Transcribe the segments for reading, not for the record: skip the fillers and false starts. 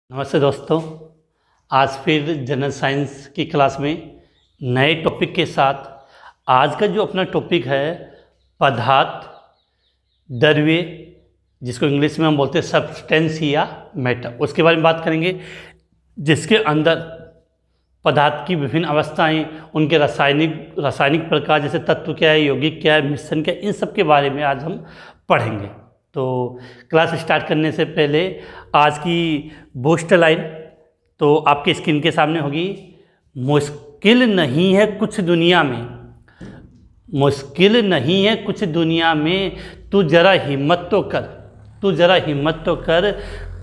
नमस्ते दोस्तों। आज फिर जनरल साइंस की क्लास में नए टॉपिक के साथ आज का जो अपना टॉपिक है पदार्थ, द्रव्य, जिसको इंग्लिश में हम बोलते हैं सब्सटेंस या मैटर, उसके बारे में बात करेंगे, जिसके अंदर पदार्थ की विभिन्न अवस्थाएं, उनके रासायनिक प्रकार, जैसे तत्व क्या है, यौगिक क्या है, मिश्रण क्या है, इन सब के बारे में आज हम पढ़ेंगे। तो क्लास स्टार्ट करने से पहले आज की बूस्ट लाइन तो आपके स्क्रीन के सामने होगी। मुश्किल नहीं है कुछ दुनिया में, मुश्किल नहीं है कुछ दुनिया में, तू जरा हिम्मत तो कर, तू जरा हिम्मत तो कर,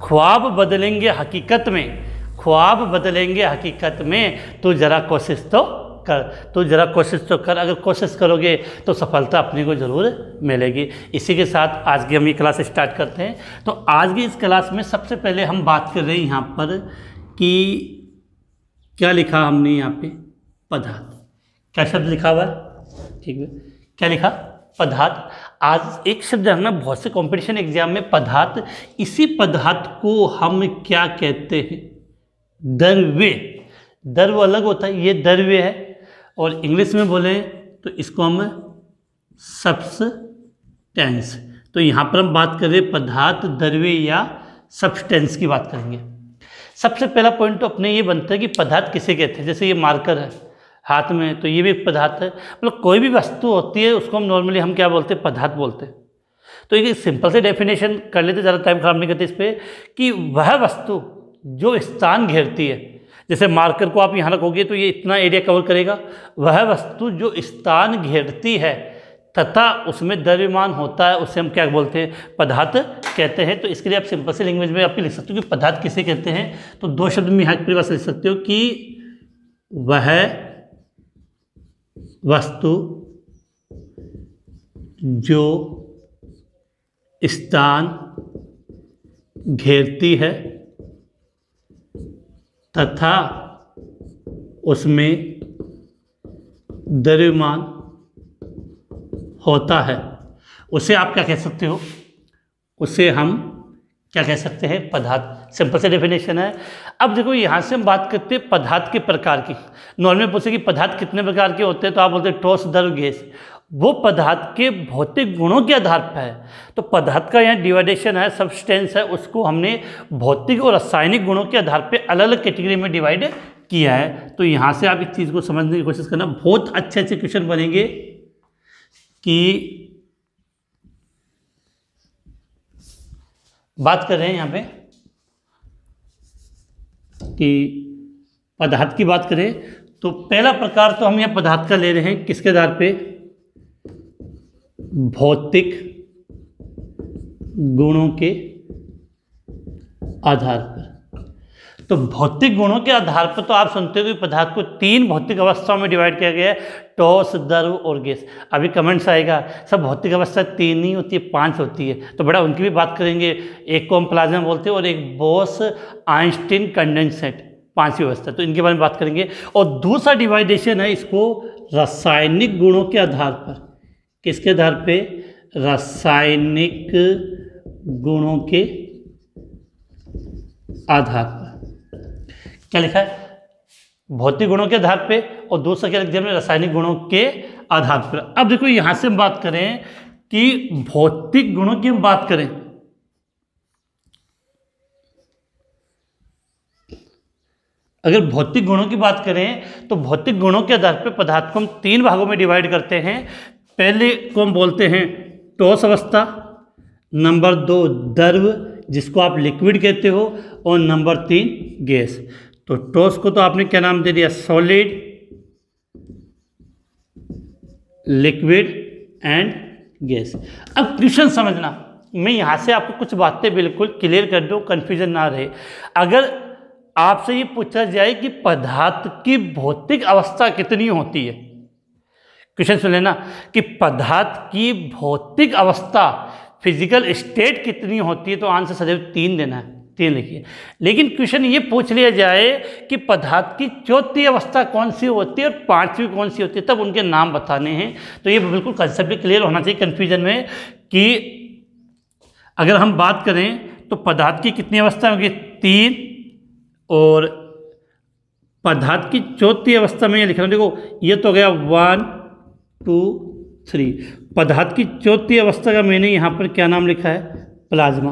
ख्वाब बदलेंगे हकीकत में, ख्वाब बदलेंगे हकीकत में, तू जरा कोशिश तो कर, तू जरा कोशिश तो कर। अगर कोशिश करोगे तो सफलता अपने को ज़रूर मिलेगी। इसी के साथ आज की हम ये क्लास स्टार्ट करते हैं। तो आज की इस क्लास में सबसे पहले हम बात कर रहे हैं यहाँ पर कि क्या लिखा हमने यहाँ पे, पदार्थ। क्या शब्द लिखा हुआ है? ठीक है, क्या लिखा? पदार्थ। आज एक शब्द है ना, बहुत से कंपटीशन एग्जाम में पदार्थ, इसी पदार्थ को हम क्या कहते हैं? द्रव्य। द्रव्य अलग होता है, ये द्रव्य है, और इंग्लिश में बोले तो इसको हम सब्सटेंस। तो यहाँ पर हम बात कर रहे हैं पदार्थ, द्रव्य या सब्सटेंस की बात करेंगे। सबसे पहला पॉइंट तो अपने ये बनता है कि पदार्थ किसे कहते हैं। जैसे ये मार्कर है हाथ में, तो ये भी एक पदार्थ है। मतलब कोई भी वस्तु होती है उसको हम नॉर्मली हम क्या बोलते हैं? पदार्थ बोलते हैं। तो एक सिंपल से डेफिनेशन कर लेते, ज़्यादा टाइम खराब नहीं करते इस पर, कि वह वस्तु जो स्थान घेरती है, जैसे मार्कर को आप यहाँ रखोगे तो ये इतना एरिया कवर करेगा, वह वस्तु जो स्थान घेरती है तथा उसमें द्रव्यमान होता है, उसे हम क्या बोलते हैं? पदार्थ कहते हैं। तो इसके लिए आप सिंपल से लैंग्वेज में आप लिख सकते हो कि पदार्थ किसे कहते हैं। तो दो शब्द में यहाँ परिभाषा लिख सकते हो कि वह वस्तु जो स्थान घेरती है तथा उसमें द्रव्यमान होता है, उसे आप क्या कह सकते हो? उसे हम क्या कह सकते हैं? पदार्थ। सिंपल से डेफिनेशन है। अब देखो यहाँ से हम बात करते हैं पदार्थ के प्रकार की। नॉर्मल पूछे कि पदार्थ कितने प्रकार के होते हैं, तो आप बोलते हैं ठोस, द्रव, गैस। वो पदार्थ के भौतिक गुणों के आधार पर है। तो पदार्थ का यहाँ डिवाइडेशन है, सब्सटेंस है, उसको हमने भौतिक और रासायनिक गुणों के आधार पर अलग अलग कैटेगरी में डिवाइड किया है। तो यहाँ से आप इस चीज़ को समझने की कोशिश करना। बहुत अच्छे अच्छे क्वेश्चन बनेंगे कि बात कर रहे हैं यहाँ पे कि पदार्थ की बात करें तो पहला प्रकार तो हम यहाँ पदार्थ का ले रहे हैं, किसके आधार पे? भौतिक गुणों के आधार पर। तो भौतिक गुणों के आधार पर तो आप सुनते हो कि पदार्थ को तीन भौतिक अवस्थाओं में डिवाइड किया गया है, ठोस, द्रव और गैस। अभी कमेंट्स आएगा सब भौतिक अवस्था तीन नहीं होती है, 5 होती है, तो बड़ा उनकी भी बात करेंगे। एक को हम प्लाज्मा बोलते हैं और एक बोस आइंस्टीन कंडेंसेट, 5वीं अवस्था, तो इनके बारे में बात करेंगे। और दूसरा डिवाइडेशन है इसको रासायनिक गुणों के आधार पर। किसके आधार पे? रासायनिक गुणों के आधार पर। क्या लिखा है? भौतिक गुणों के आधार पे, और दूसरा क्या लिख दिया हमने? रासायनिक गुणों के आधार पर। अब देखो यहां से हम बात करें कि भौतिक गुणों की हम बात करें, अगर भौतिक गुणों की बात करें तो भौतिक गुणों के आधार पर पदार्थ को हम 3 भागों में डिवाइड करते हैं। पहले को हम बोलते हैं ठोस अवस्था, नंबर 2 द्रव, जिसको आप लिक्विड कहते हो, और नंबर 3 गैस। तो ठोस को तो आपने क्या नाम दे दिया? Solid, liquid and gas. अब क्वेश्चन समझना, मैं यहाँ से आपको कुछ बातें बिल्कुल क्लियर कर दूँ, कन्फ्यूजन ना रहे। अगर आपसे ये पूछा जाए कि पदार्थ की भौतिक अवस्था कितनी होती है, क्वेश्चन सुन लेना कि पदार्थ की भौतिक अवस्था, फिजिकल स्टेट कितनी होती है, तो आंसर सदैव 3 देना है, 3 लिखिए। लेकिन क्वेश्चन ये पूछ लिया जाए कि पदार्थ की चौथी अवस्था कौन सी होती है और 5वीं कौन सी होती है, तब उनके नाम बताने हैं। तो ये बिल्कुल कंसेप्ट भी क्लियर होना चाहिए कन्फ्यूजन में कि अगर हम बात करें तो पदार्थ की कितनी अवस्था होगी? 3, और पदार्थ की चौथी अवस्था में ये लिख रहा हूँ, देखो ये तो हो गया 1 2 3। पदार्थ की चौथी अवस्था का मैंने यहाँ पर क्या नाम लिखा है, प्लाज्मा।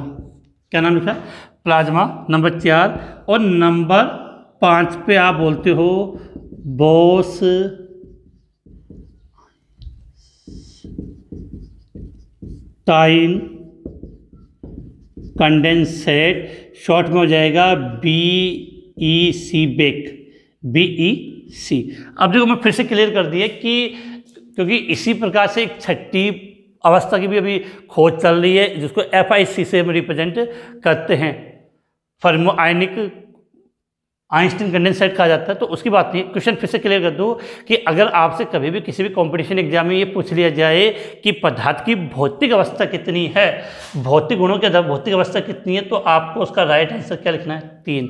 क्या नाम लिखा है, प्लाज्मा, नंबर 4। और नंबर 5 पे आप बोलते हो बोस टाइन कंडेंसेट, शॉर्ट में हो जाएगा BEC, बेक, BEC। अब देखो मैं फिर से क्लियर कर दिया कि क्योंकि इसी प्रकार से एक छठी अवस्था की भी अभी खोज चल रही है जिसको FIC से हम रिप्रेजेंट करते हैं, फर्मो आयनिक आइंस्टीन कंडेंसेट कहा जाता है। तो उसकी बात नहीं, क्वेश्चन फिर से क्लियर कर दूं कि अगर आपसे कभी भी किसी भी कंपटीशन एग्जाम में ये पूछ लिया जाए कि पदार्थ की भौतिक अवस्था कितनी है, भौतिक गुणों के आधार भौतिक अवस्था कितनी है, तो आपको उसका राइट आंसर क्या लिखना है, 3,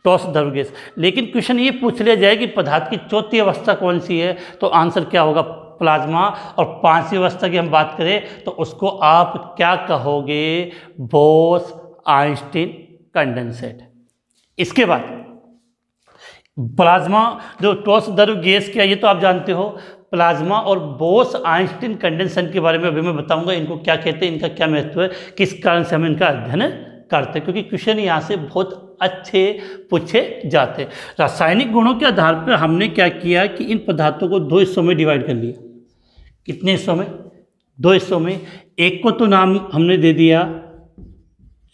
ठोस द्रव गैस। लेकिन क्वेश्चन ये पूछ लिया जाए कि पदार्थ की चौथी अवस्था कौन सी है, तो आंसर क्या होगा, प्लाज्मा। और 5वीं अवस्था की हम बात करें तो उसको आप क्या कहोगे, बोस आइंस्टीन कंडेंसेट। इसके बाद प्लाज्मा जो ठोस द्रव गैस क्या, ये तो आप जानते हो। प्लाज्मा और बोस आइंस्टीन कंडेंसेट के बारे में अभी मैं बताऊंगा, इनको क्या कहते हैं, इनका क्या महत्व है, किस कारण से हम इनका अध्ययन करते हैं, क्योंकि क्वेश्चन यहाँ से बहुत अच्छे पूछे जाते हैं। रासायनिक गुणों के आधार पर हमने क्या किया कि इन पदार्थों को 2 हिस्सों में डिवाइड कर लिया। कितने हिस्सों में, 2 हिस्सों में। एक को तो नाम हमने दे दिया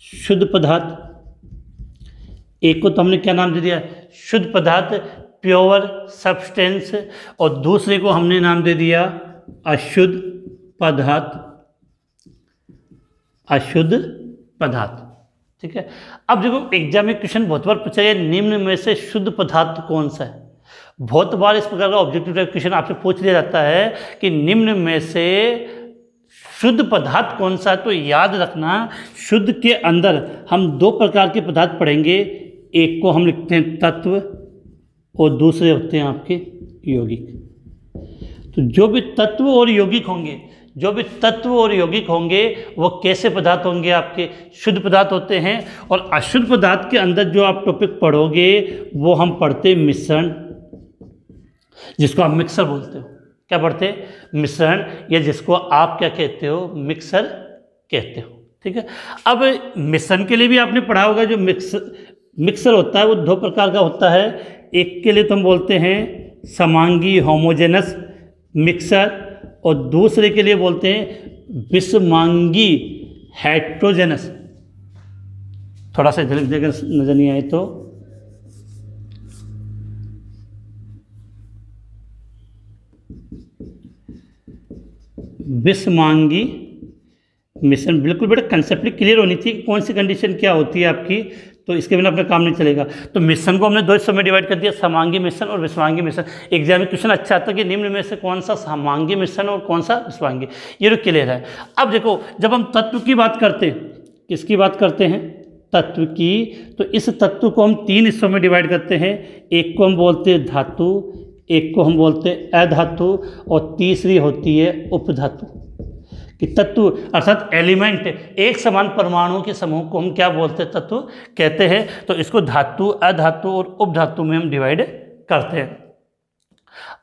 शुद्ध पदार्थ, एक को तो हमने क्या नाम दे दिया, शुद्ध पदार्थ, प्योर सब्सटेंस। और दूसरे को हमने नाम दे दिया अशुद्ध पदार्थ, अशुद्ध पदार्थ। ठीक है। अब देखो एग्जाम में क्वेश्चन बहुत बार पूछा गया, निम्न में से शुद्ध पदार्थ कौन सा है। बहुत बार इस प्रकार का ऑब्जेक्टिव टाइप क्वेश्चन आपसे पूछ लिया जाता है कि निम्न में से शुद्ध पदार्थ कौन सा है। तो याद रखना, शुद्ध के अंदर हम 2 प्रकार के पदार्थ पढ़ेंगे, एक को हम लिखते हैं तत्व और दूसरे होते हैं आपके यौगिक। तो जो भी तत्व और यौगिक होंगे, जो भी तत्व और यौगिक होंगे वो कैसे पदार्थ होंगे, आपके शुद्ध पदार्थ होते हैं। और अशुद्ध पदार्थ के अंदर जो आप टॉपिक पढ़ोगे वो हम पढ़ते मिश्रण, जिसको आप मिक्सर बोलते हो। क्या पढ़ते हैं, मिश्रण, या जिसको आप क्या कहते हो, मिक्सर कहते हो। ठीक है। अब मिश्रण के लिए भी आपने पढ़ा होगा, जो मिक्सर होता है वो 2 प्रकार का होता है। एक के लिए तो हम बोलते हैं समांगी होमोजेनस मिक्सर, और दूसरे के लिए बोलते हैं विषमांगी हेट्रोजेनस। थोड़ा सा झलक देकर नजर नहीं आए तो विषमांगी मिश्रण। बिल्कुल बेटा कंसेप्ट क्लियर होनी चाहिए, कौन सी कंडीशन क्या होती है आपकी, तो इसके बिना अपना काम नहीं चलेगा। तो मिश्रण को हमने 2 हिस्सों में डिवाइड कर दिया, समांगी मिश्रण और विषमांगी मिश्रण। एग्जाम में क्वेश्चन अच्छा आता है कि निम्न में से कौन सा समांगी मिश्रण और कौन सा विषमांगी, ये तो क्लियर है। अब देखो जब हम तत्व की बात करते हैं, किसकी बात करते हैं, तत्व की, तो इस तत्व को हम 3 हिस्सों में डिवाइड करते हैं। एक को हम बोलते हैं धातु, एक को हम बोलते हैं अधातु, और तीसरी होती है उपधातु। कि तत्व अर्थात एलिमेंट, एक समान परमाणुओं के समूह को हम क्या बोलते हैं, तत्व कहते हैं। तो इसको धातु, अधातु और उपधातु में हम डिवाइड करते हैं।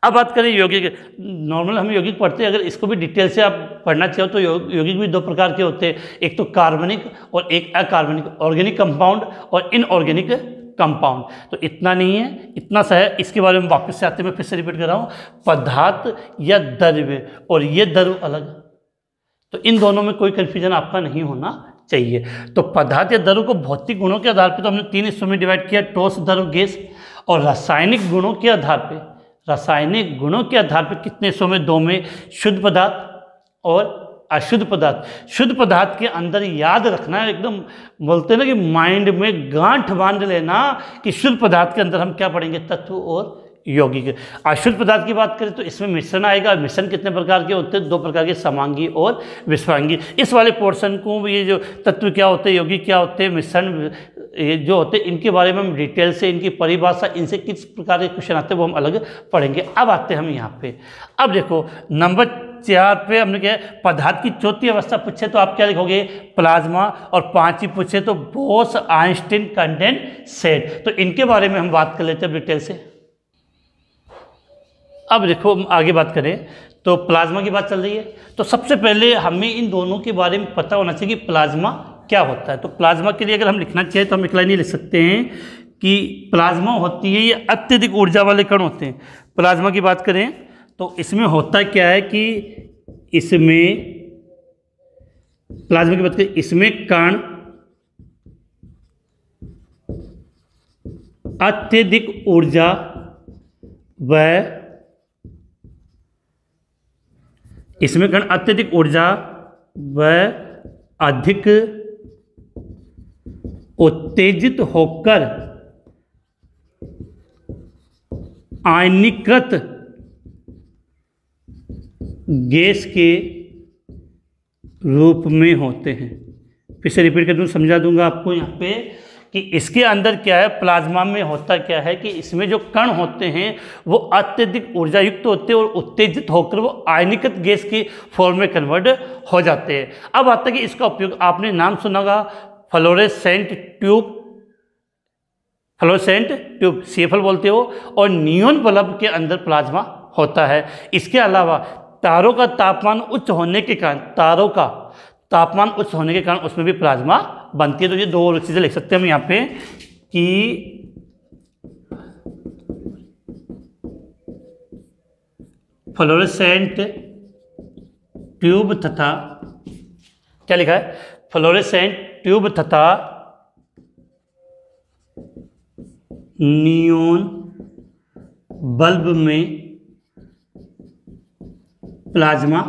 अब बात करें यौगिक। नॉर्मल हम यौगिक पढ़ते हैं, अगर इसको भी डिटेल से आप पढ़ना चाहो तो यौगिक भी 2 प्रकार के होते हैं, एक तो कार्बनिक और एक अकार्बनिक, ऑर्गेनिक कंपाउंड और इनऑर्गेनिक कंपाउंड। तो इतना नहीं है, इतना सा है। इसके बारे में वापस से आते मैं फिर से रिपीट कर रहा हूँ, पदार्थ या द्रव्य और ये द्रव्य अलग, तो इन दोनों में कोई कन्फ्यूजन आपका नहीं होना चाहिए। तो पदार्थ या द्रव्य को भौतिक गुणों के आधार पर तो हमने 3 हिस्सों में डिवाइड किया, ठोस द्रव गैस। और रासायनिक गुणों के आधार पे, रासायनिक गुणों के आधार पे कितने हिस्सों में, 2 में, शुद्ध पदार्थ और अशुद्ध पदार्थ। शुद्ध पदार्थ के अंदर याद रखना है, एकदम बोलते हैं ना कि माइंड में गांठ बांध लेना कि शुद्ध पदार्थ के अंदर हम क्या पढ़ेंगे, तत्व और यौगिक। अशुद्ध पदार्थ की बात करें तो इसमें मिश्रण आएगा। मिश्रण कितने प्रकार के होते हैं, 2 प्रकार के, समांगी और विषमांगी। इस वाले पोर्शन को ये जो तत्व क्या होते हैं, यौगिक क्या होते हैं, मिश्रण ये जो होते हैं, इनके बारे में हम डिटेल से, इनकी परिभाषा, इनसे किस प्रकार के क्वेश्चन आते हैं वो हम अलग पढ़ेंगे। अब आते हैं हम यहाँ पे। अब देखो नंबर 4 पे हमने क्या है, पदार्थ की चौथी अवस्था पूछे तो आप क्या लिखोगे, प्लाज्मा, और 5 पूछे तो बोस आइंस्टीन कंडेंसेट। तो इनके बारे में हम बात कर लेते हैं डिटेल से। अब देखो हम आगे बात करें तो प्लाज्मा की बात चल रही है, तो सबसे पहले हमें इन दोनों के बारे में पता होना चाहिए कि प्लाज्मा क्या होता है। तो प्लाज्मा के लिए अगर हम लिखना चाहें तो हम एक लाइन ही लिख सकते हैं कि प्लाज्मा होती है, ये अत्यधिक ऊर्जा वाले कण होते हैं। प्लाज्मा की बात करें तो इसमें होता क्या है कि इसमें, प्लाज्मा की बात करें, इसमें कण अत्यधिक ऊर्जा व इसमें कण अत्यधिक ऊर्जा व अधिक उत्तेजित होकर आयनीकृत गैस के रूप में होते हैं। फिर से रिपीट कर दूँ, समझा दूंगा आपको यहाँ पे कि इसके अंदर क्या है, प्लाज्मा में होता क्या है कि इसमें जो कण होते हैं वो अत्यधिक ऊर्जा युक्त होते हैं और उत्तेजित होकर वो आयनीकृत गैस के फॉर्म में कन्वर्ट हो जाते हैं। अब आता है कि इसका उपयोग, आपने नाम सुना होगा fluorescent tube, fluorescent tube CFL बोलते हो, और नियॉन बल्ब के अंदर प्लाज्मा होता है। इसके अलावा तारों का तापमान उच्च होने के कारण, तारों का तापमान उच्च होने के कारण उसमें भी प्लाज्मा बनती है। तो ये दो और चीज़ें लिख सकते हैं हम यहाँ पे कि फ्लोरेसेंट ट्यूब तथा, क्या लिखा है, फ्लोरेसेंट ट्यूब तथा नियॉन बल्ब में प्लाज्मा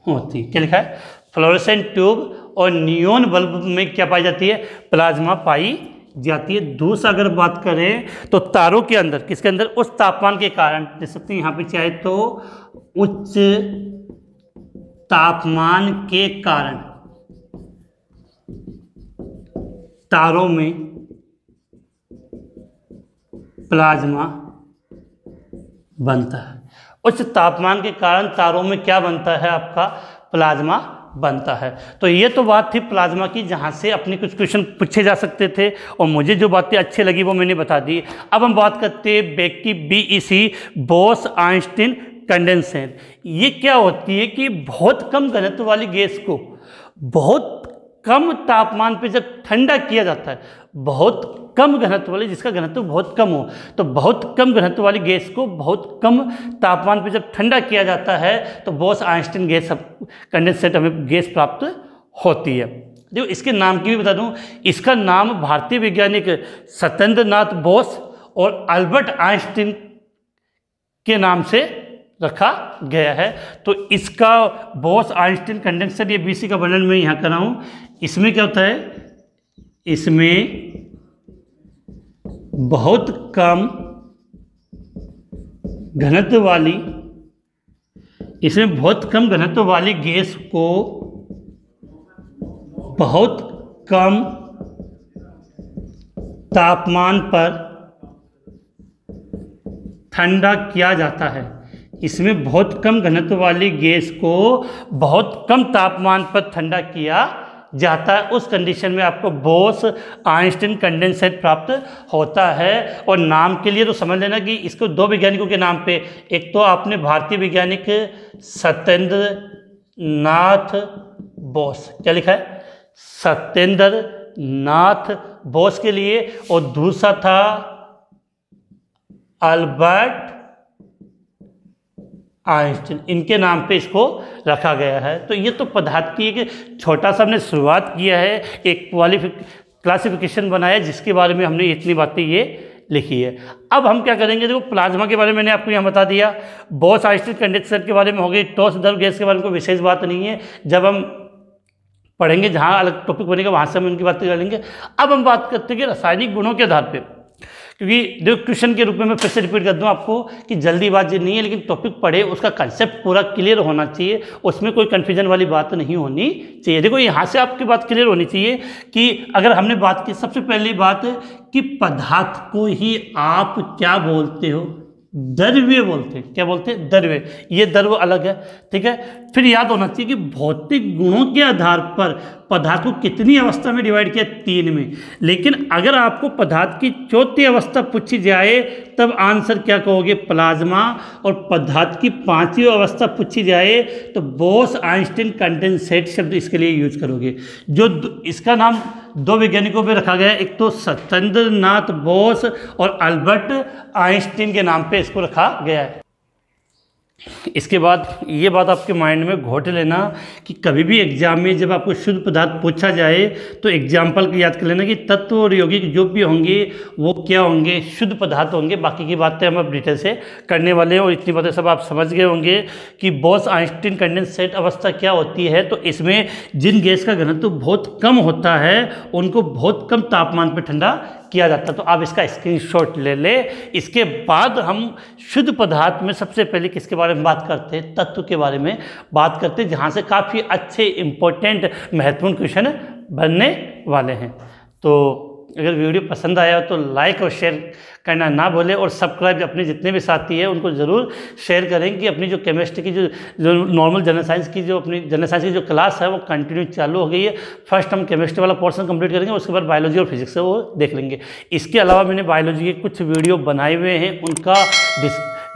होती है। क्या लिखा है, फ्लोरेसेंट ट्यूब और नियॉन बल्ब में क्या पाई जाती है, प्लाज्मा पाई जाती है। दूसरा अगर बात करें तो तारों के अंदर, किसके अंदर, उस तापमान के कारण, देख सकते हैं यहाँ पे चाहे तो उच्च तापमान के कारण तारों में प्लाज्मा बनता है। उच्च तापमान के कारण तारों में क्या बनता है, आपका प्लाज्मा बनता है। तो ये तो बात थी प्लाज्मा की, जहाँ से अपने कुछ क्वेश्चन पूछे जा सकते थे और मुझे जो बातें अच्छी लगी वो मैंने बता दी। अब हम बात करते हैं BEC, बोस आइंस्टीन कंडेंसेट। ये क्या होती है कि बहुत कम घनत्व वाली गैस को बहुत कम तापमान पे जब ठंडा किया जाता है, बहुत कम घनत्व वाली, जिसका घनत्व बहुत कम हो, तो बहुत कम घनत्व वाली गैस को बहुत कम तापमान पे जब ठंडा किया जाता है तो बोस आइंस्टीन गैस कंडेंसेट हमें गैस प्राप्त होती है। देखो इसके नाम की भी बता दूं, इसका नाम भारतीय वैज्ञानिक सत्येंद्रनाथ बोस और अल्बर्ट आइंस्टीन के नाम से रखा गया है। तो इसका बोस आइंस्टीन कंडेंसेट, ये BC का वर्णन मैं यहाँ कर रहा हूँ। इसमें क्या होता है, इसमें बहुत कम घनत्व वाली, इसमें बहुत कम घनत्व वाली गैस को बहुत कम तापमान पर ठंडा किया जाता है। इसमें बहुत कम घनत्व वाली गैस को बहुत कम तापमान पर ठंडा किया जाता है। उस कंडीशन में आपको बोस आइंस्टीन कंडेंसेट प्राप्त होता है। और नाम के लिए तो समझ लेना कि इसको दो वैज्ञानिकों के नाम पे, एक तो आपने भारतीय वैज्ञानिक सत्येंद्र नाथ बोस, क्या लिखा है, सत्येंद्र नाथ बोस के लिए, और दूसरा था अल्बर्ट आइंस्टीन, इनके नाम पे इसको रखा गया है। तो ये तो पदार्थ की एक छोटा सा हमने शुरुआत किया है, एक क्लासिफिकेशन बनाया जिसके बारे में हमने इतनी बातें ये लिखी है। अब हम क्या करेंगे, देखो प्लाज्मा के बारे में मैंने आपको यहाँ बता दिया, बोस आइंस्टीन कंडेंसेट के बारे में हो गई, ठोस द्रव गैस के बारे में कोई विशेष बात नहीं है, जब हम पढ़ेंगे जहाँ अलग टॉपिक बनेगा वहाँ से हम उनकी बातें कर लेंगे। अब हम बात करते हैं कि रासायनिक गुणों के आधार पर, क्योंकि जो क्वेश्चन के रूप में मैं फिर से रिपीट कर दूं आपको कि जल्दीबाजी नहीं है, लेकिन टॉपिक पढ़े उसका कंसेप्ट पूरा क्लियर होना चाहिए, उसमें कोई कन्फ्यूजन वाली बात नहीं होनी चाहिए। देखो यहाँ से आपकी बात क्लियर होनी चाहिए कि अगर हमने बात की, सबसे पहली बात कि पदार्थ को ही आप क्या बोलते हो, द्रव्य बोलते हैं। क्या बोलते हैं? द्रव्य। ये द्रव्य अलग है, ठीक है। फिर याद होना चाहिए कि भौतिक गुणों के आधार पर पदार्थ को कितनी अवस्था में डिवाइड किया? 3 में। लेकिन अगर आपको पदार्थ की चौथी अवस्था पूछी जाए तब आंसर क्या कहोगे? प्लाज्मा। और पदार्थ की 5वीं अवस्था पूछी जाए तो बोस आइंस्टीन कंडेंसेट शब्द इसके लिए यूज करोगे। जो इसका नाम 2 वैज्ञानिकों पे रखा गया है, एक तो सत्येंद्र नाथ बोस और अल्बर्ट आइंस्टीन के नाम पे इसको रखा गया है। इसके बाद ये बात आपके माइंड में घोट लेना कि कभी भी एग्जाम में जब आपको शुद्ध पदार्थ पूछा जाए तो एग्जाम्पल को याद कर लेना कि तत्व और यौगिक जो भी होंगे वो क्या होंगे? शुद्ध पदार्थ होंगे। बाकी की बातें हम अब डिटेल से करने वाले हैं और इतनी बातें सब आप समझ गए होंगे कि बोस आइंस्टीन कंडेंसेट अवस्था क्या होती है। तो इसमें जिन गैस का घनत्व बहुत कम होता है उनको बहुत कम तापमान पर ठंडा किया जाता है। तो आप इसका स्क्रीनशॉट ले ले। इसके बाद हम शुद्ध पदार्थ में सबसे पहले किसके बारे में बात करते हैं? तत्व के बारे में बात करते हैं, जहाँ से काफ़ी अच्छे इंपॉर्टेंट महत्वपूर्ण क्वेश्चन बनने वाले हैं। तो अगर वीडियो पसंद आया तो लाइक और शेयर करना ना भूलें और सब्सक्राइब अपने जितने भी साथी हैं उनको ज़रूर शेयर करें कि अपनी जो केमिस्ट्री की जो नॉर्मल जनरल साइंस की जो अपनी जनरल साइंस की जो क्लास है वो कंटिन्यू चालू हो गई है। फर्स्ट हम केमिस्ट्री वाला पोर्शन कंप्लीट करेंगे, उसके बाद बायोलॉजी और फिजिक्स से वो देख लेंगे। इसके अलावा मैंने बायोलॉजी के कुछ वीडियो बनाए हुए हैं, उनका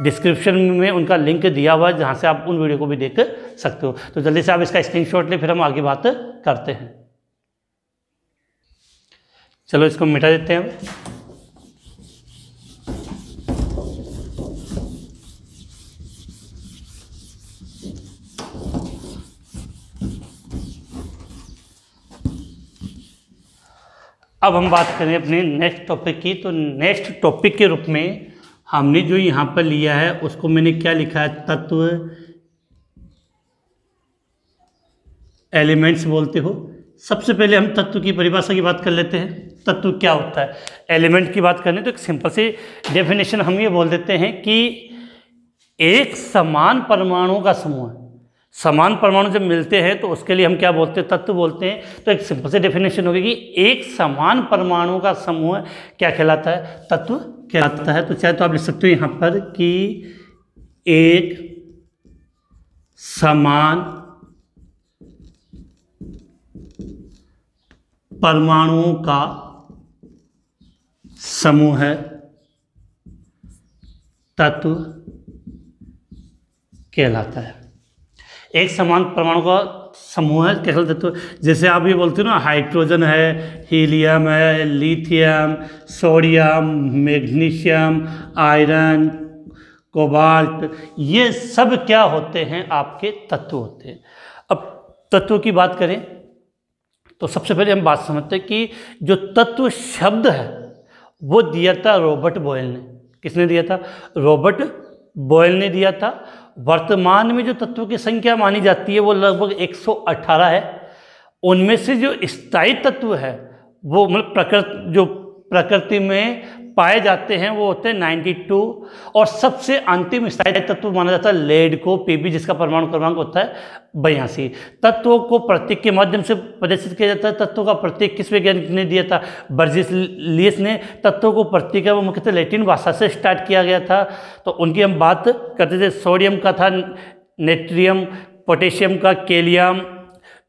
डिस्क्रिप्शन में उनका लिंक दिया हुआ है जहाँ से आप उन वीडियो को भी देख सकते हो। तो जल्दी से आप इसका स्क्रीनशॉट लें, फिर हम आगे बात करते हैं। चलो इसको मिटा देते हैं। अब हम बात करें अपने नेक्स्ट टॉपिक की। तो नेक्स्ट टॉपिक के रूप में हमने जो यहाँ पर लिया है उसको मैंने क्या लिखा है? तत्व, एलिमेंट्स बोलते हो। सबसे पहले हम तत्व की परिभाषा की बात कर लेते हैं। तत्व क्या होता है? एलिमेंट की बात करें तो एक सिंपल सी डेफिनेशन हम ये बोल देते हैं कि एक समान परमाणुओं का समूह है। समान परमाणु जब मिलते हैं तो उसके लिए हम क्या बोलते हैं? तत्व बोलते हैं। तो एक सिंपल सी डेफिनेशन होगी कि एक समान परमाणु का समूह क्या कहलाता है? तत्व कहलाता है। तो चाहे तो आप लिख सकते हो यहाँ पर कि एक समान परमाणुओं का समूह है तत्व कहलाता है। एक समान परमाणु का समूह है कैसे तत्व? जैसे आप ये बोलते हो ना, हाइड्रोजन है, हीलियम है, lithium, sodium, magnesium, iron, cobalt, ये सब क्या होते हैं? आपके तत्व होते हैं। अब तत्व की बात करें तो सबसे पहले हम बात समझते हैं कि जो तत्व शब्द है वो दिया था रॉबर्ट बॉयल ने। किसने दिया था? रॉबर्ट बॉयल ने दिया था। वर्तमान में जो तत्वों की संख्या मानी जाती है वो लगभग 118 है। उनमें से जो स्थायी तत्व है वो मतलब जो प्रकृति में पाए जाते हैं वो होते हैं 92। और सबसे अंतिम स्थायी तत्व माना जाता है लेड को, Pb, जिसका परमाणु क्रमांक होता है 82। तत्वों को प्रतीक के माध्यम से प्रदर्शित किया जाता है। तत्वों का प्रतीक किस वैज्ञानिक ने दिया था? बर्जीलियस ने। तत्वों को प्रतीक है वो मुख्यतः लैटिन भाषा से स्टार्ट किया गया था। तो उनकी हम बात करते थे। सोडियम का था नेट्रियम, पोटेशियम का कैलियम,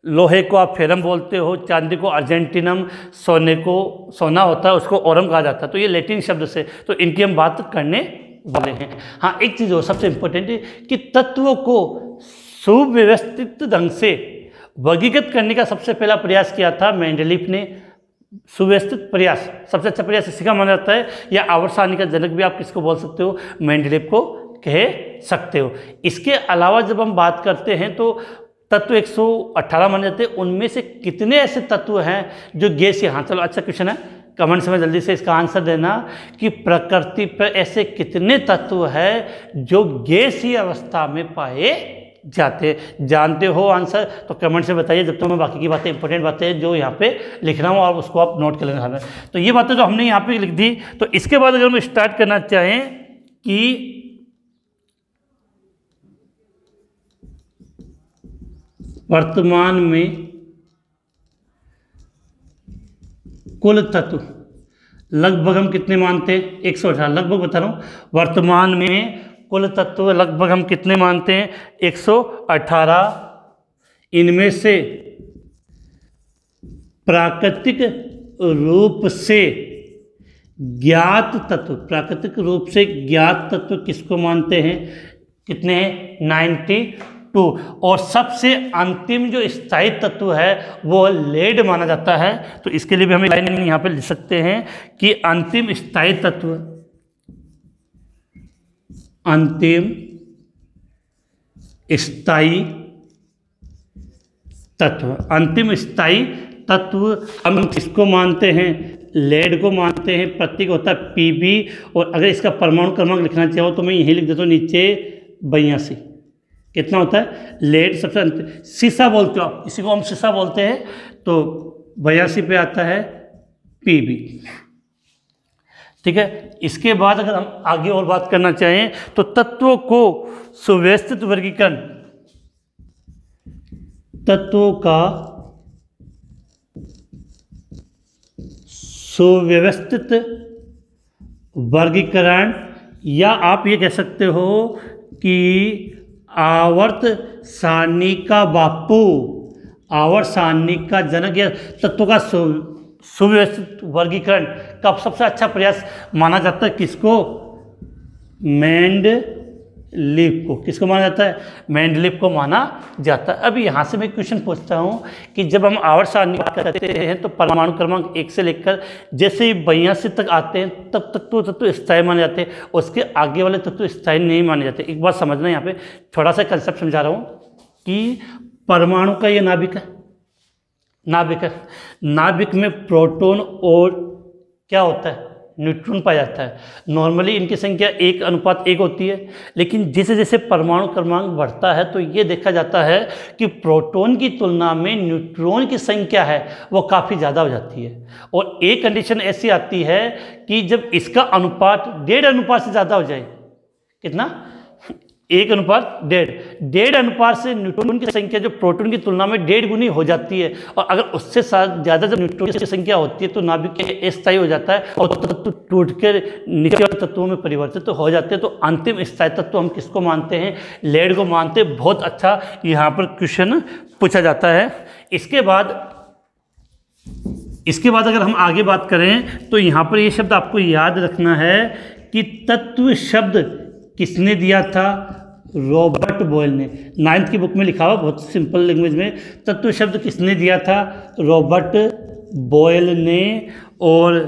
लोहे को आप फेरम बोलते हो, चांदी को अर्जेंटिनम, सोने को सोना होता है उसको ओरम कहा जाता है। तो ये लैटिन शब्द से, तो इनकी हम बात करने वाले हैं। हाँ, एक चीज़ और सबसे इम्पोर्टेंट है कि तत्वों को सुव्यवस्थित ढंग से वर्गीकृत करने का सबसे पहला प्रयास किया था मेंडलीफ ने। सुव्यवस्थित प्रयास सबसे अच्छा प्रयास इसी का माना जाता है, या आवर्सानी का जनक भी आप किसको बोल सकते हो? मेंडलीफ को कह सकते हो। इसके अलावा जब हम बात करते हैं तो तत्व 118 माने जाते हैं। उनमें से कितने ऐसे तत्व हैं जो गैसीय? हाँ चलो, अच्छा क्वेश्चन है, कमेंट्स में जल्दी से इसका आंसर देना कि प्रकृति पर ऐसे कितने तत्व हैं जो गैसीय अवस्था में पाए जाते? जानते हो आंसर तो कमेंट से बताइए। जब तक मैं बाकी की बातें इंपॉर्टेंट बातें जो यहाँ पे लिख रहा हूँ और उसको आप नोट कर लेना। तो ये बातें जो हमने यहाँ पे लिख दी, तो इसके बाद अगर हम स्टार्ट करना चाहें कि वर्तमान में कुल तत्व लगभग हम कितने मानते हैं? 118। लगभग बता रहा हूँ, वर्तमान में कुल तत्व लगभग हम कितने मानते हैं? 118। इनमें से प्राकृतिक रूप से ज्ञात तत्व, प्राकृतिक रूप से ज्ञात तत्व किसको मानते हैं? कितने हैं? 92। और सबसे अंतिम जो स्थायी तत्व है वो लेड माना जाता है। तो इसके लिए भी हम लाइन यहाँ पे लिख सकते हैं कि अंतिम स्थायी तत्व, अंतिम स्थायी तत्व, अंतिम स्थायी तत्व हम किसको मानते हैं? लेड को मानते हैं। प्रतीक होता है Pb। और अगर इसका परमाणु क्रमांक लिखना चाहो तो मैं यही लिख देता हूँ नीचे 82। कितना होता है? लेड सबसे अंतिम, सीसा बोलते हो आप, इसी को हम सीसा बोलते हैं। तो 82 पे आता है Pb। ठीक है। इसके बाद अगर हम आगे और बात करना चाहें तो तत्वों को सुव्यवस्थित वर्गीकरण, तत्वों का सुव्यवस्थित वर्गीकरण, या आप ये कह सकते हो कि आवर्त सारणी का बापू, आवर्त सारणी का जनक, या तत्वों का सुव्यवस्थित वर्गीकरण का सबसे अच्छा प्रयास माना जाता है किसको? मेंडलीव को। किसको माना जाता है? मेंडलीव को माना जाता है। अब यहाँ से मैं क्वेश्चन पूछता हूँ कि जब हम आवर्त सारणी करते हैं तो परमाणु क्रमांक 1 से लेकर जैसे ही 82 तक आते हैं तब तत्व स्थायी माने जाते हैं, उसके आगे वाले तत्व स्थायी नहीं माने जाते। एक बात समझना, यहाँ पे थोड़ा सा कंसेप्ट समझा रहा हूँ कि परमाणु का ये नाभिक है, नाभिक है, नाभिक में प्रोटॉन और क्या होता है? न्यूट्रॉन पाया जाता है। नॉर्मली इनकी संख्या 1:1 होती है, लेकिन जैसे जैसे परमाणु क्रमांक बढ़ता है तो ये देखा जाता है कि प्रोटॉन की तुलना में न्यूट्रॉन की संख्या है वो काफ़ी ज़्यादा हो जाती है। और एक कंडीशन ऐसी आती है कि जब इसका अनुपात 1.5 अनुपात से ज़्यादा हो जाए, कितना? 1:1.5 अनुपात से न्यूट्रॉन की संख्या जो प्रोटॉन की तुलना में 1.5 गुनी हो जाती है। और अगर उससे ज़्यादा जब न्यूट्रॉन की संख्या होती है तो नाभिक अस्थायी हो जाता है और तत्व टूट कर नीचे वाले तत्वों में परिवर्तित तो हो जाते हैं। तो अंतिम स्थायी तत्व हम किसको मानते हैं? लेड को मानते हैं। बहुत अच्छा यहाँ पर क्वेश्चन पूछा जाता है। इसके बाद अगर हम आगे बात करें तो यहाँ पर ये शब्द आपको याद रखना है कि तत्व शब्द किसने दिया था? रॉबर्ट बॉयल ने। 9th की बुक में लिखा हुआ बहुत सिंपल लैंग्वेज में, तत्व शब्द किसने दिया था? रॉबर्ट बॉयल ने। और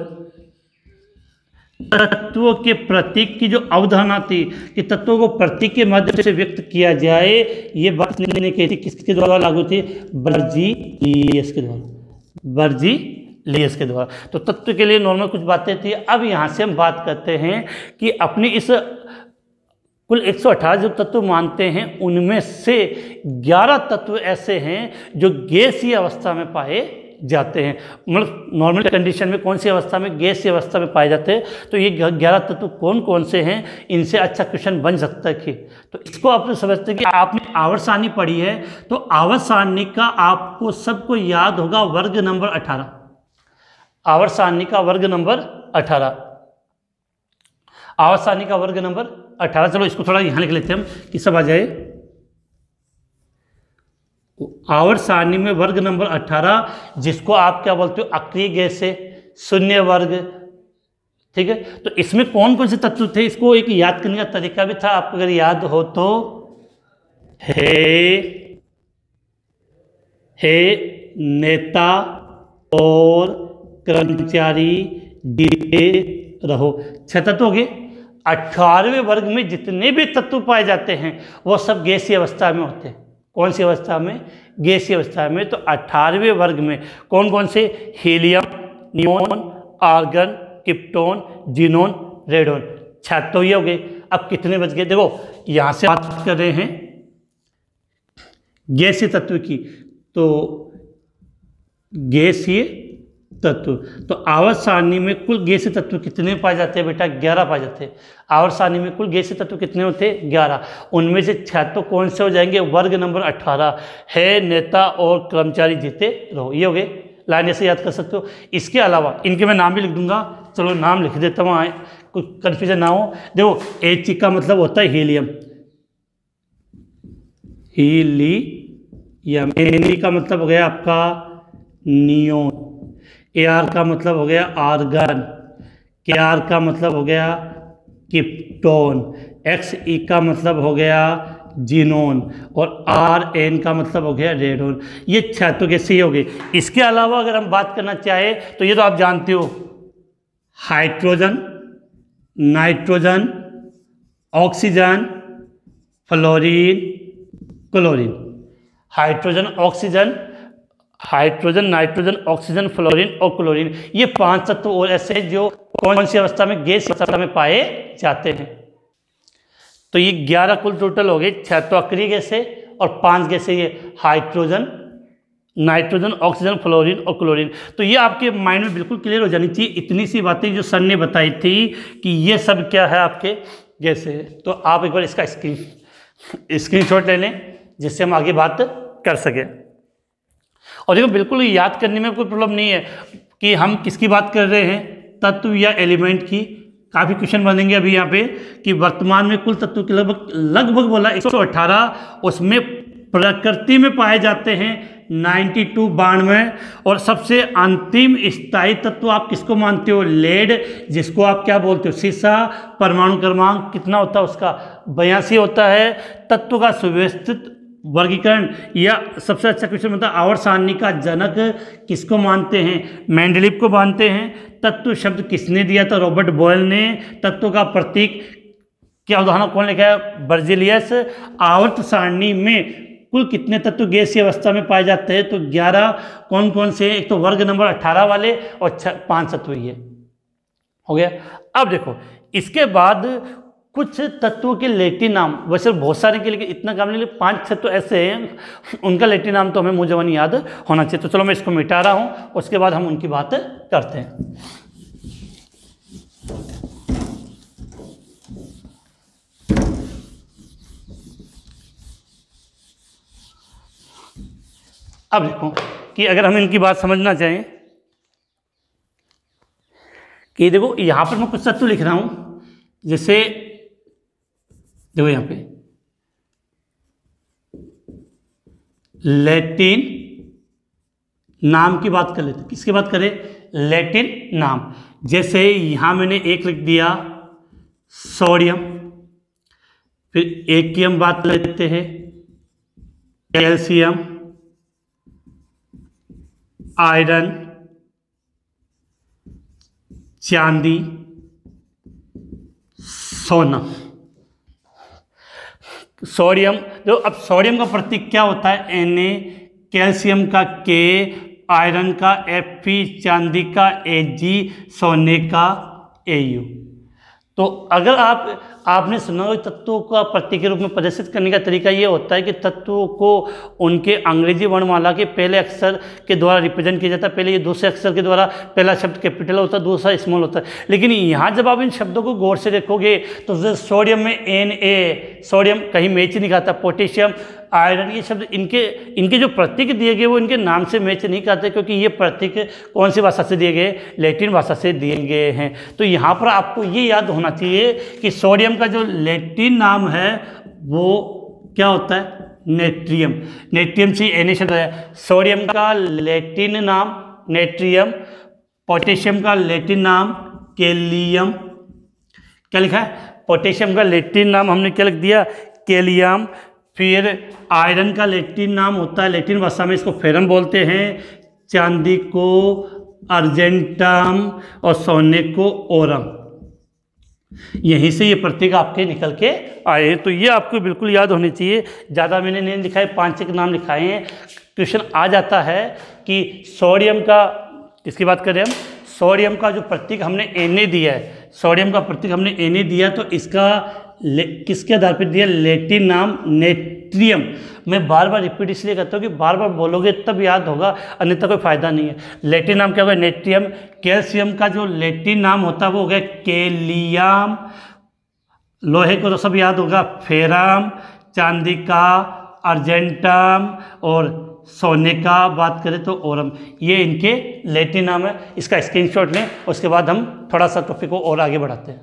तत्वों के प्रतीक की जो अवधारणा थी कि तत्वों को प्रतीक के माध्यम से व्यक्त किया जाए, ये बात ने कही थी, किसके द्वारा लागू थी? बर्जीलियस के द्वारा, बर्जीलियस के द्वारा। तो तत्व के लिए नॉर्मल कुछ बातें थी। अब यहाँ से हम बात करते हैं कि अपनी इस कुल 118 जो तत्व मानते हैं उनमें से 11 तत्व ऐसे हैं जो गैसीय अवस्था में पाए जाते हैं। मतलब नॉर्मल कंडीशन में कौन सी अवस्था में? गैसीय अवस्था में पाए जाते हैं। तो ये 11 तत्व कौन कौन से हैं, इनसे अच्छा क्वेश्चन बन सकता है कि तो इसको आप समझते हैं कि आपने आवर्त सारणी पढ़ी है तो आवर्त सारणी का आपको सबको याद होगा वर्ग नंबर 18। आवर्त सारणी का वर्ग नंबर 18, आवर्त सारणी का वर्ग नंबर 18। चलो इसको थोड़ा यहाँ लिख लेते हैं हम कि सब आ जाए। आवर्त सारणी में वर्ग नंबर 18, जिसको आप क्या बोलते हो? अक्रिय गैस से शून्य वर्ग। ठीक है। तो इसमें कौन कौन से तत्व थे, इसको एक याद करने का तरीका भी था, आपको अगर याद हो तो। है नेता और कर्मचारी जीते रहो। 6 तत्व हो गए। 18वें वर्ग में जितने भी तत्व पाए जाते हैं वो सब गैसीय अवस्था में होते हैं। कौन सी अवस्था में? गैसीय अवस्था में। तो 18वें वर्ग में कौन कौन से? Helium, neon, argon, krypton, xenon, radon. 6 तो ये हो गए। अब कितने बच गए? देखो यहाँ से बात कर रहे हैं गैसीय तत्व की, तो गैसीय तत्व, तो आवर्त सारणी में कुल गैसीय तत्व कितने पाए जाते हैं बेटा? 11 पाए जाते हैं। आवर्त सारणी में कुल गैसीय तत्व कितने होते हैं? 11। उनमें से 6 तो कौन से हो जाएंगे? वर्ग नंबर 18 है नेता और कर्मचारी जीते रहो। ये हो गए, लाइन ऐसे याद कर सकते हो। इसके अलावा इनके मैं नाम भी लिख दूंगा, चलो नाम लिख देता हूँ, आए कुछ कन्फ्यूजन ना हो। देखो H का मतलब होता है हीलियम, हीलियम। Ni का मतलब हो गया आपका नियोन, Ar का मतलब हो गया आर्गन, Kr का मतलब हो गया किप्टोन, Xe का मतलब हो गया जीनोन और Rn का मतलब हो गया रेडोन। ये 6 तो कैसे हो गए। इसके अलावा अगर हम बात करना चाहे तो ये तो आप जानते हो, hydrogen, nitrogen, oxygen, fluorine, chlorine. Hydrogen, oxygen, hydrogen, nitrogen, oxygen, fluorine और क्लोरीन, ये 5 तत्व और ऐसे हैं जो कौन सी अवस्था में, गैस अवस्था में पाए जाते हैं। तो ये 11 कुल टोटल हो गए। 6 तो अक्रिय गैसें और 5 गैसें, ये हाइड्रोजन, नाइट्रोजन, ऑक्सीजन, फ्लोरीन और क्लोरीन। तो ये आपके माइंड में बिल्कुल क्लियर हो जानी चाहिए, इतनी सी बातें जो सर ने बताई थी कि ये सब क्या है आपके गैसें। तो आप एक बार इसका स्क्रीनशॉट ले लें जिससे हम आगे बात कर सकें। और देखो बिल्कुल याद करने में कोई प्रॉब्लम नहीं है कि हम किसकी बात कर रहे हैं, तत्व या एलिमेंट की। काफ़ी क्वेश्चन बनेंगे अभी यहाँ पे कि वर्तमान में कुल तत्व के लगभग बोला 118, उसमें प्रकृति में पाए जाते हैं 92 और सबसे अंतिम स्थायी तत्व आप किसको मानते हो, लेड, जिसको आप क्या बोलते हो, सीसा। परमाणु क्रमांक कितना होता है उसका, 82 होता है। तत्व का सुव्यवस्थित वर्गीकरण या सबसे अच्छा क्वेश्चन मतलब आवर्त सारणी का जनक किसको मानते हैं, मेंडलीव को मानते हैं। तत्व शब्द किसने दिया था, रॉबर्ट बॉयल ने। तत्व का प्रतीक क्या उदाहरण कौन लिखा है, बर्जेलियस। आवर्त सारणी में कुल कितने तत्व गैसीय अवस्था में पाए जाते हैं, तो 11। कौन कौन से, एक तो वर्ग नंबर 18 वाले और 5 तत्व ये हो गया। अब देखो इसके बाद कुछ तत्वों के लैटिन नाम, वैसे बहुत सारे के लिए इतना काम नहीं, लेकिन 5 तत्व ऐसे हैं उनका लैटिन नाम तो हमें मुंह जबानी याद होना चाहिए। तो चलो मैं इसको मिटा रहा हूँ, उसके बाद हम उनकी बात करते हैं। अब देखो कि अगर हम इनकी बात समझना चाहें कि देखो यहाँ पर मैं कुछ तत्व लिख रहा हूँ, जैसे देखो यहाँ पे लैटिन नाम की बात कर लेते, किसकी बात करें, लैटिन नाम। जैसे यहाँ मैंने एक लिख दिया सोडियम, फिर एक की हम बात लेते हैं कैल्शियम, आयरन, चांदी, सोना। सोडियम, जो अब सोडियम का प्रतीक क्या होता है, Na, कैल्शियम का K, आयरन का Fe, चांदी का Ag, सोने का Au। तो अगर आपने सुना हो तत्वों का प्रतीक के रूप में प्रदर्शित करने का तरीका ये होता है कि तत्वों को उनके अंग्रेजी वर्णमाला के पहले अक्षर के द्वारा रिप्रेजेंट किया जाता है। पहले ये दूसरे अक्षर के द्वारा, पहला शब्द कैपिटल होता है, दूसरा स्मॉल होता है। लेकिन यहाँ जब आप इन शब्दों को गौर से देखोगे तो सोडियम में Na, सोडियम कहीं मैच नहीं खाता। पोटेशियम, आयरन, ये शब्द इनके जो प्रतीक दिए गए वो इनके नाम से मैच नहीं करते, क्योंकि ये प्रतीक कौन सी भाषा से दिए गए, लैटिन भाषा से दिए गए हैं। तो यहाँ पर आपको ये याद होना चाहिए कि सोडियम का जो लैटिन नाम है वो क्या होता है, नेट्रियम। नेट्रियम से Na शब्द है। सोडियम का लैटिन नाम नेट्रियम, पोटेशियम का लैटिन नाम केलियम। क्या लिखा है, पोटेशियम का लैटिन नाम हमने क्या लिख दिया, केलियम। फिर आयरन का लैटिन नाम होता है, लैटिन भाषा में इसको फेरम बोलते हैं। चांदी को अर्जेंटम और सोने को ओरम। यहीं से ये प्रतीक आपके निकल के आए। तो ये आपको बिल्कुल याद होनी चाहिए। ज़्यादा मैंने नहीं लिखा है, 5 के नाम लिखाए हैं। क्वेश्चन आ जाता है कि सोडियम का, किसकी बात करें हम, सोडियम का जो प्रतीक हमने Na दिया है, सोडियम का प्रतीक हमने Na दिया, तो इसका किसके आधार पर दिया, लैटिन नाम नेट्रियम। मैं बार बार रिपीट इसलिए करता हूँ कि बार बार बोलोगे तब याद होगा, अन्यथा कोई फायदा नहीं है। लैटिन नाम क्या होगा, नेट्रियम। कैल्शियम का जो लैटिन नाम होता है वो हो गया केलियम। लोहे को तो सब याद होगा, फेरम। चांदी का अर्जेंटम और सोने का बात करें तो ओरम, ये इनके लैटिन नाम है। इसका स्क्रीनशॉट लें, उसके बाद हम थोड़ा सा टॉपिक को और आगे बढ़ाते हैं।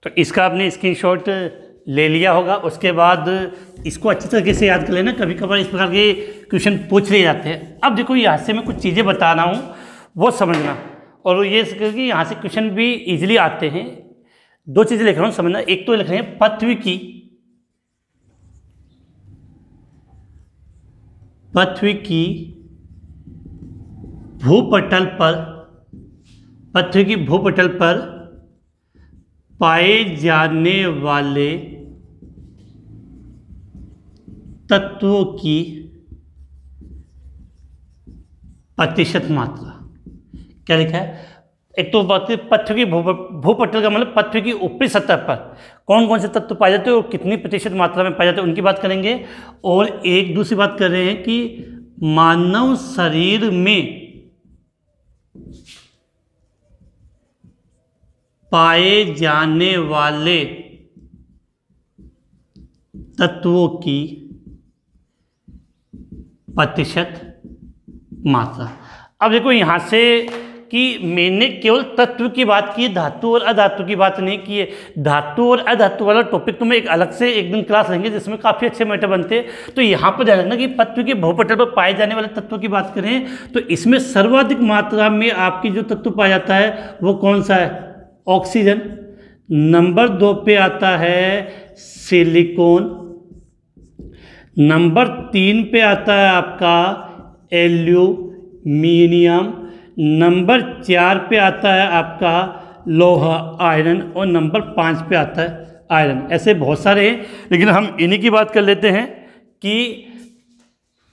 तो इसका आपने स्क्रीनशॉट ले लिया होगा, उसके बाद इसको अच्छी तरीके से याद कर लेना। कभी कभार इस प्रकार के क्वेश्चन पूछ लिए जाते हैं। अब देखो यहाँ से मैं कुछ चीज़ें बता रहा हूँ, वो समझना, और ये कि यहाँ से क्वेश्चन भी इजीली आते हैं। दो चीज़ें लिख रहा हूँ, समझना। एक तो लिख रहे हैं पृथ्वी की भूपटल पर पाए जाने वाले तत्वों की प्रतिशत मात्रा। क्या लिखा है? एक तो बात है पृथ्वी की भूपटल का मतलब पृथ्वी की ऊपरी सतह पर कौन कौन से तत्व पाए जाते हैं और कितनी प्रतिशत मात्रा में पाए जाते हैं, उनकी बात करेंगे। और एक दूसरी बात कर रहे हैं कि मानव शरीर में पाए जाने वाले तत्वों की प्रतिशत मात्रा। अब देखो यहाँ से कि मैंने केवल तत्व की बात की, धातु और अधातु की बात नहीं की है। धातु और अधातु वाला टॉपिक तो मैं एक अलग से एक दिन क्लास लेंगे, जिसमें काफ़ी अच्छे मैटर बनते हैं। तो यहाँ पर ध्यान रखना कि पृथ्वी के भूपटल पर पाए जाने वाले तत्वों की बात करें तो इसमें सर्वाधिक मात्रा में आपकी जो तत्व पाया जाता है वो कौन सा है? ऑक्सीजन। नंबर 2 पे आता है सिलिकॉन। नंबर 3 पे आता है आपका एल्यूमिनियम। नंबर 4 पे आता है आपका लोहा, आयरन। और नंबर 5 पे आता है आयरन। ऐसे बहुत सारे हैं, लेकिन हम इन्हीं की बात कर लेते हैं कि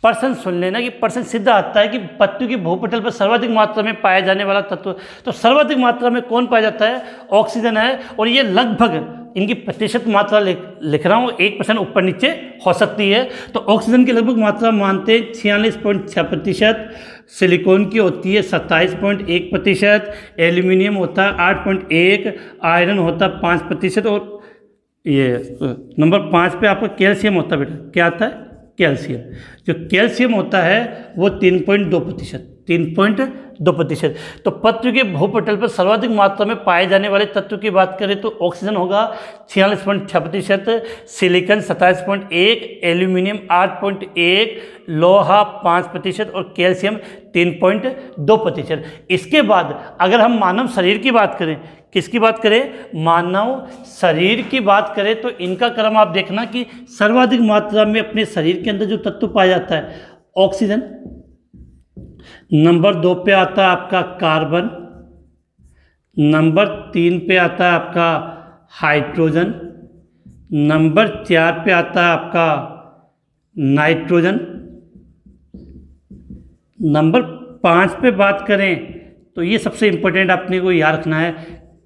पर्सन सुन लेना कि पर्सन सीधा आता है कि पृथ्वी के भूपटल पर सर्वाधिक मात्रा में पाया जाने वाला तत्व। तो सर्वाधिक मात्रा में कौन पाया जाता है? ऑक्सीजन है। और ये लगभग इनकी प्रतिशत मात्रा लिख रहा हूँ, 1% ऊपर नीचे हो सकती है। तो ऑक्सीजन की लगभग मात्रा मानते हैं 46.6%, सिलिकॉन की होती है 27.1%, एल्यूमिनियम होता है 8.1%, आयरन होता है 5%, और ये नंबर 5 पे आपका कैल्शियम होता है। बेटा क्या आता है? कैल्शियम। जो कैल्शियम होता है वो 3.2%। तो पृथ्वी के भूपटल पर सर्वाधिक मात्रा में पाए जाने वाले तत्व की बात करें तो ऑक्सीजन होगा 46.6%, सिलिकॉन 27.1%, एल्यूमिनियम 8.1%, लोहा 5% और कैल्शियम 3.2%। इसके बाद अगर हम मानव शरीर की बात करें, किसकी बात करें? मानव शरीर की बात करें तो इनका क्रम आप देखना कि सर्वाधिक मात्रा में अपने शरीर के अंदर जो तत्व पाया जाता है ऑक्सीजन। नंबर 2 पे आता है आपका कार्बन। नंबर 3 पे आता है आपका हाइड्रोजन। नंबर 4 पे आता है आपका नाइट्रोजन। नंबर 5 पे बात करें तो ये सबसे इम्पोर्टेंट आपने को याद रखना है,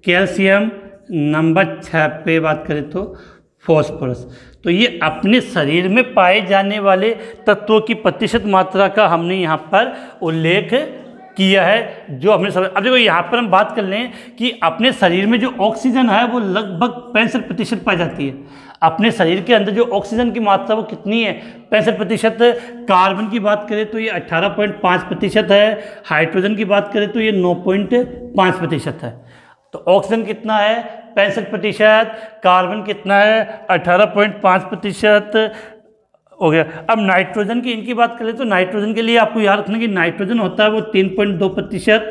कैल्शियम। नंबर 6 पे बात करें तो फॉस्फोरस। तो ये अपने शरीर में पाए जाने वाले तत्वों की प्रतिशत मात्रा का हमने यहाँ पर उल्लेख किया है, जो हमने अब देखो यहाँ पर हम बात कर लें कि अपने शरीर में जो ऑक्सीजन है वो लगभग 65% पाई जाती है। अपने शरीर के अंदर जो ऑक्सीजन की मात्रा वो कितनी है? 65%। कार्बन की बात करें तो ये 18.5% है। हाइड्रोजन की बात करें तो ये 9.5% है। तो ऑक्सीजन कितना है? 65%। कार्बन कितना है? 18.5% हो गया। अब नाइट्रोजन की इनकी बात करें तो नाइट्रोजन के लिए आपको याद रखना कि नाइट्रोजन होता है वो 3.2%,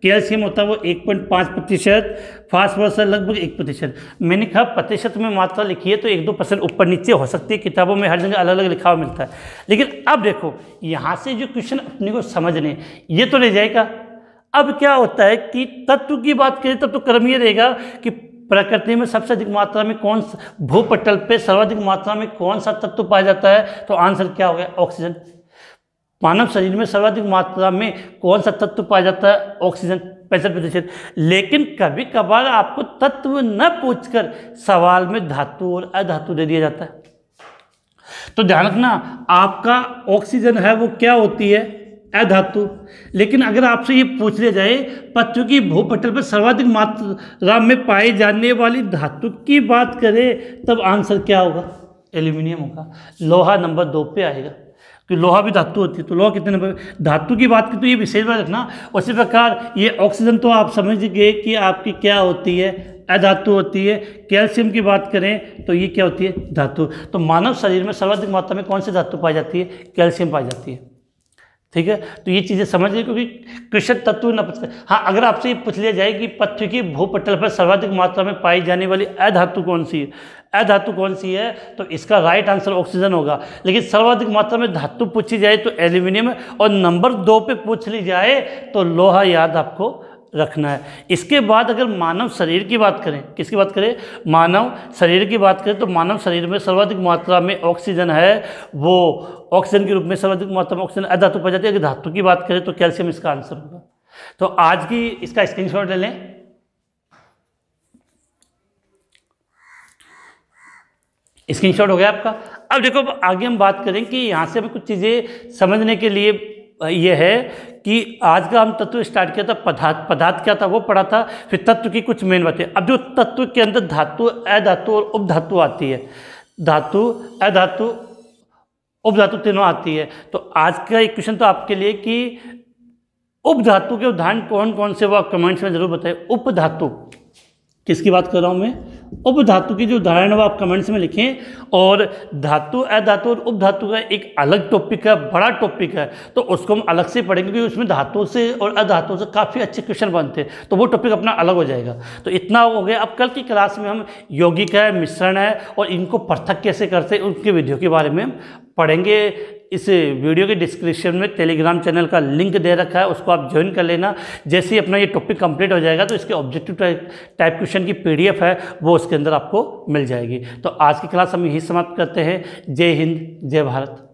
कैल्शियम होता है वो 1.5%, फास्फोरस लगभग 1%। मैंने कहा प्रतिशत में मात्रा लिखी है तो 1-2% ऊपर नीचे हो सकती है, किताबों में हर जगह अलग अलग लिखा हुआ मिलता है। लेकिन अब देखो यहाँ से जो क्वेश्चन अपने को समझने ये तो रह जाएगा। अब क्या होता है कि तत्व की बात करें तब तो क्रम ये रहेगा कि प्रकृति में सबसे अधिक मात्रा में कौन, भूपटल पे सर्वाधिक मात्रा में कौन सा तत्व पाया जाता है? तो आंसर क्या हो गया? ऑक्सीजन। मानव शरीर में सर्वाधिक मात्रा में कौन सा तत्व पाया जाता है? ऑक्सीजन 65%। लेकिन कभी कभार आपको तत्व न पूछकर सवाल में धातु और अधातु दे दिया जाता है। तो ध्यान रखना, आपका ऑक्सीजन है वो क्या होती है? अधातु। लेकिन अगर आपसे ये पूछ लिया जाए पृथ्वी की भूपटल पर सर्वाधिक मात्रा में पाई जाने वाली धातु की बात करें तब आंसर क्या होगा? एल्यूमिनियम होगा। लोहा नंबर 2 पे आएगा, कि लोहा भी धातु होती है, तो लोहा कितने नंबर पे? धातु की बात की तो ये विशेष बात रखना। उसी प्रकार ये ऑक्सीजन तो आप समझ गए कि आपकी क्या होती है, अधातु होती है। कैल्शियम की बात करें तो ये क्या होती है, धातु। तो मानव शरीर में सर्वाधिक मात्रा में कौन सी धातु पाई जाती है, कैल्शियम पाई जाती है। ठीक है, तो ये चीज़ें समझ लीजिए, क्योंकि कृषि तत्व न पूछ। हाँ, अगर आपसे ये पूछ लिया जाए कि पृथ्वी की भूपटल पर सर्वाधिक मात्रा में पाई जाने वाली अधातु कौन सी है, अधातु कौन सी है, तो इसका राइट आंसर ऑक्सीजन होगा। लेकिन सर्वाधिक मात्रा में धातु पूछी जाए तो एल्यूमिनियम है, और नंबर 2 पे पूछ ली जाए तो लोहा याद आपको रखना है। इसके बाद अगर मानव शरीर की बात करें, किसकी बात करें, मानव शरीर की बात करें, तो मानव शरीर में सर्वाधिक मात्रा में ऑक्सीजन है, वो ऑक्सीजन के रूप में सर्वाधिक मात्रा में ऑक्सीजन अधातु पाई जाती है। अगर धातु की बात करें तो कैल्शियम इसका आंसर होगा। तो आज की इसका स्क्रीनशॉट ले लें। स्क्रीनशॉट हो गया आपका। अब देखो, आगे हम बात करें कि यहाँ से हमें कुछ चीज़ें समझने के लिए ये है कि आज का हम तत्व स्टार्ट किया था पदार्थ। पदार्थ क्या था वो पढ़ा था, फिर तत्व की कुछ मेन बातें। अब जो तत्व के अंदर धातु, अधातु और उपधातु आती है, धातु, अधातु, उपधातु तीनों आती है। तो आज का एक क्वेश्चन तो आपके लिए कि उपधातु के उदाहरण कौन कौन से, वो आप कमेंट्स में जरूर बताएं। उपधातु किसकी बात कर रहा हूँ मैं, उपधातु की जो उदाहरण है वो आप कमेंट्स में लिखें। और धातु, अधातु और उपधातु का एक अलग टॉपिक है, बड़ा टॉपिक है, तो उसको हम अलग से पढ़ेंगे, क्योंकि उसमें धातु से और अधातु से काफ़ी अच्छे क्वेश्चन बनते हैं, तो वो टॉपिक अपना अलग हो जाएगा। तो इतना हो गया। अब कल की क्लास में हम यौगिक है, मिश्रण है, और इनको पृथक कैसे करते हैं उनके विधियों के बारे में पढ़ेंगे। इस वीडियो के डिस्क्रिप्शन में टेलीग्राम चैनल का लिंक दे रखा है, उसको आप ज्वाइन कर लेना। जैसे ही अपना ये टॉपिक कंप्लीट हो जाएगा तो इसके ऑब्जेक्टिव टाइप क्वेश्चन की PDF है वो उसके अंदर आपको मिल जाएगी। तो आज की क्लास हम यही समाप्त करते हैं। जय हिंद, जय भारत।